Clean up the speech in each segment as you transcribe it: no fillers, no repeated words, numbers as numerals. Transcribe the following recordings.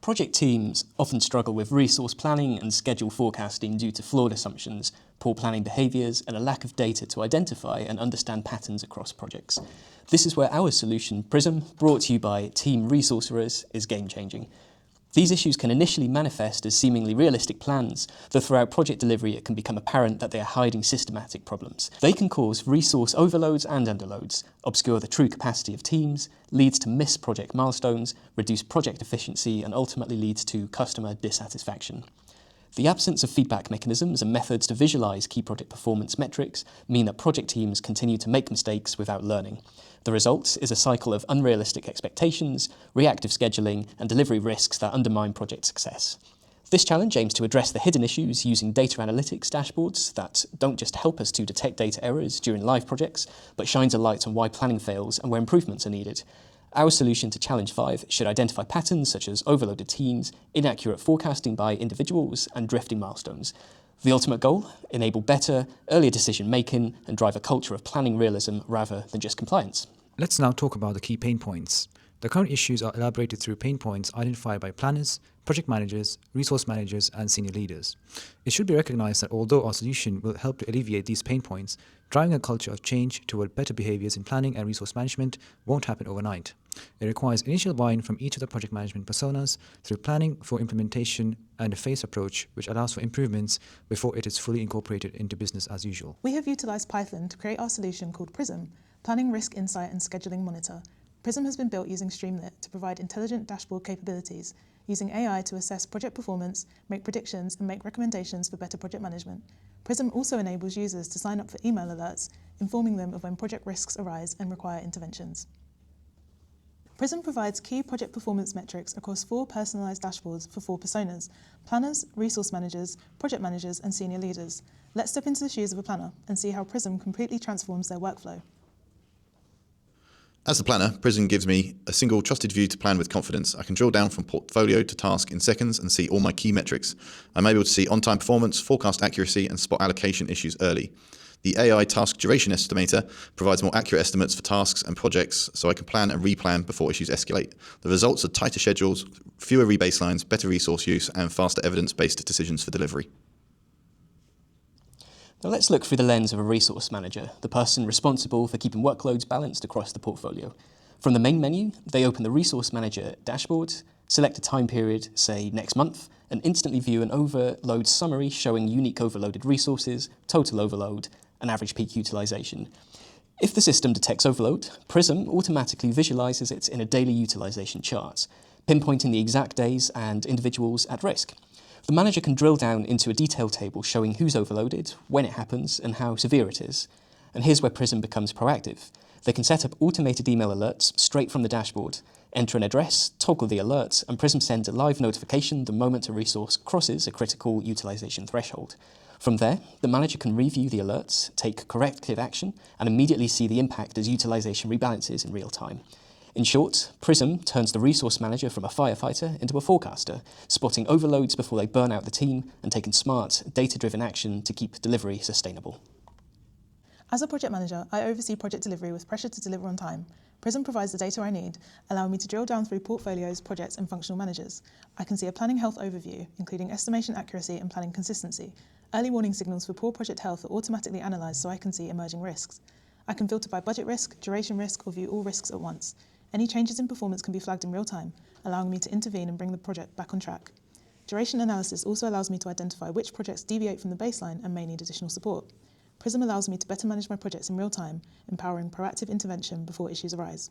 Project teams often struggle with resource planning and schedule forecasting due to flawed assumptions, poor planning behaviours, and a lack of data to identify and understand patterns across projects. This is where our solution, Prism, brought to you by Team Resorcerers, is game-changing. These issues can initially manifest as seemingly realistic plans, though throughout project delivery it can become apparent that they are hiding systematic problems. They can cause resource overloads and underloads, obscure the true capacity of teams, leads to missed project milestones, reduce project efficiency, and ultimately leads to customer dissatisfaction. The absence of feedback mechanisms and methods to visualise key project performance metrics mean that project teams continue to make mistakes without learning. The result is a cycle of unrealistic expectations, reactive scheduling, and delivery risks that undermine project success. This challenge aims to address the hidden issues using data analytics dashboards that don't just help us to detect data errors during live projects, but shines a light on why planning fails and where improvements are needed. Our solution to Challenge 5 should identify patterns such as overloaded teams, inaccurate forecasting by individuals, and drifting milestones. The ultimate goal? Enable better, earlier decision-making and drive a culture of planning realism rather than just compliance. Let's now talk about the key pain points. The current issues are elaborated through pain points identified by planners, project managers, resource managers, and senior leaders. It should be recognized that although our solution will help to alleviate these pain points, driving a culture of change toward better behaviors in planning and resource management won't happen overnight. It requires initial buy-in from each of the project management personas through planning for implementation and a phased approach which allows for improvements before it is fully incorporated into business as usual. We have utilized Python to create our solution called Prism, Planning Risk Insight and Scheduling Monitor. Prism has been built using Streamlit to provide intelligent dashboard capabilities, using AI to assess project performance, make predictions, and make recommendations for better project management. Prism also enables users to sign up for email alerts, informing them of when project risks arise and require interventions. Prism provides key project performance metrics across 4 personalized dashboards for 4 personas: planners, resource managers, project managers, and senior leaders. Let's step into the shoes of a planner and see how Prism completely transforms their workflow. As the planner, Prism gives me a single trusted view to plan with confidence. I can drill down from portfolio to task in seconds and see all my key metrics. I'm able to see on-time performance, forecast accuracy, and spot allocation issues early. The AI Task Duration Estimator provides more accurate estimates for tasks and projects so I can plan and replan before issues escalate. The results are tighter schedules, fewer rebaselines, better resource use, and faster evidence-based decisions for delivery. Now let's look through the lens of a resource manager, the person responsible for keeping workloads balanced across the portfolio. From the main menu, they open the Resource Manager dashboard, select a time period, say next month, and instantly view an overload summary showing unique overloaded resources, total overload, and average peak utilization. If the system detects overload, Prism automatically visualizes it in a daily utilization chart, pinpointing the exact days and individuals at risk. The manager can drill down into a detailed table showing who's overloaded, when it happens, and how severe it is. And here's where Prism becomes proactive. They can set up automated email alerts straight from the dashboard, enter an address, toggle the alert, and Prism sends a live notification the moment a resource crosses a critical utilization threshold. From there, the manager can review the alerts, take corrective action, and immediately see the impact as utilization rebalances in real time. In short, Prism turns the resource manager from a firefighter into a forecaster, spotting overloads before they burn out the team and taking smart, data-driven action to keep delivery sustainable. As a project manager, I oversee project delivery with pressure to deliver on time. Prism provides the data I need, allowing me to drill down through portfolios, projects, and functional managers. I can see a planning health overview, including estimation accuracy and planning consistency. Early warning signals for poor project health are automatically analysed so I can see emerging risks. I can filter by budget risk, duration risk, or view all risks at once. Any changes in performance can be flagged in real time, allowing me to intervene and bring the project back on track. Duration analysis also allows me to identify which projects deviate from the baseline and may need additional support. Prism allows me to better manage my projects in real time, empowering proactive intervention before issues arise.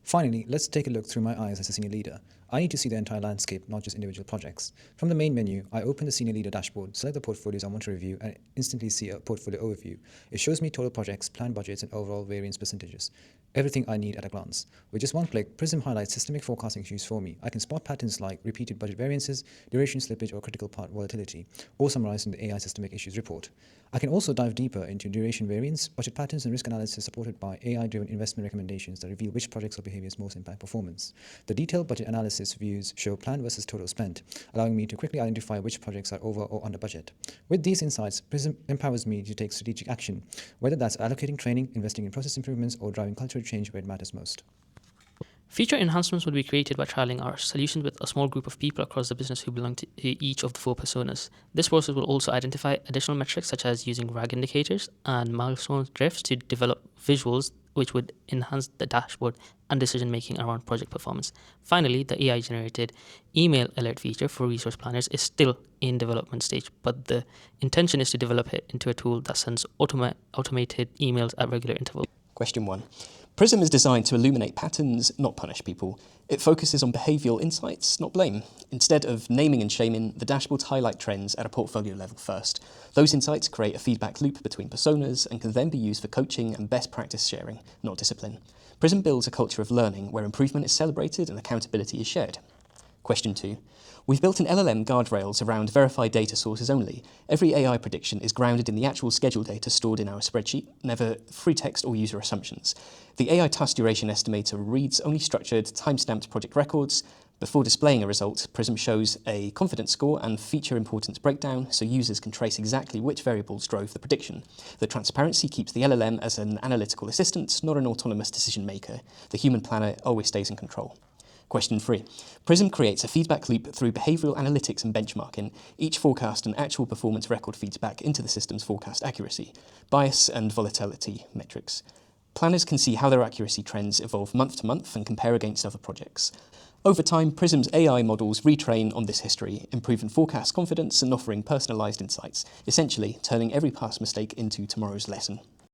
Finally, let's take a look through my eyes as a senior leader. I need to see the entire landscape, not just individual projects. From the main menu, I open the Senior Leader dashboard, select the portfolios I want to review, and instantly see a portfolio overview. It shows me total projects, planned budgets, and overall variance percentages. Everything I need at a glance. With just one click, Prism highlights systemic forecasting issues for me. I can spot patterns like repeated budget variances, duration slippage, or critical part volatility, all summarized in the AI Systemic Issues report. I can also dive deeper into duration variance, budget patterns, and risk analysis supported by AI-driven investment recommendations that reveal which projects or behaviors most impact performance. The detailed budget analysis views show plan versus total spent, allowing me to quickly identify which projects are over or under budget. With these insights, Prism empowers me to take strategic action, whether that's allocating training, investing in process improvements, or driving cultural change where it matters most. Future enhancements will be created by trialing our solutions with a small group of people across the business who belong to each of the 4 personas. This process will also identify additional metrics such as using RAG indicators and milestone drifts to develop visuals which would enhance the dashboard and decision-making around project performance. Finally, the AI-generated email alert feature for resource planners is still in development stage, but the intention is to develop it into a tool that sends automated emails at regular intervals. Question 1. Prism is designed to illuminate patterns, not punish people. It focuses on behavioural insights, not blame. Instead of naming and shaming, the dashboards highlight trends at a portfolio level first. Those insights create a feedback loop between personas and can then be used for coaching and best practice sharing, not discipline. Prism builds a culture of learning where improvement is celebrated and accountability is shared. Question 2. We've built an LLM guardrails around verified data sources only. Every AI prediction is grounded in the actual schedule data stored in our spreadsheet, never free text or user assumptions. The AI task duration estimator reads only structured, time-stamped project records. Before displaying a result, Prism shows a confidence score and feature importance breakdown so users can trace exactly which variables drove the prediction. The transparency keeps the LLM as an analytical assistant, not an autonomous decision maker. The human planner always stays in control. Question 3. Prism creates a feedback loop through behavioural analytics and benchmarking. Each forecast and actual performance record feeds back into the system's forecast accuracy, bias and volatility metrics. Planners can see how their accuracy trends evolve month to month and compare against other projects. Over time, Prism's AI models retrain on this history, improving forecast confidence and offering personalised insights, essentially turning every past mistake into tomorrow's lesson.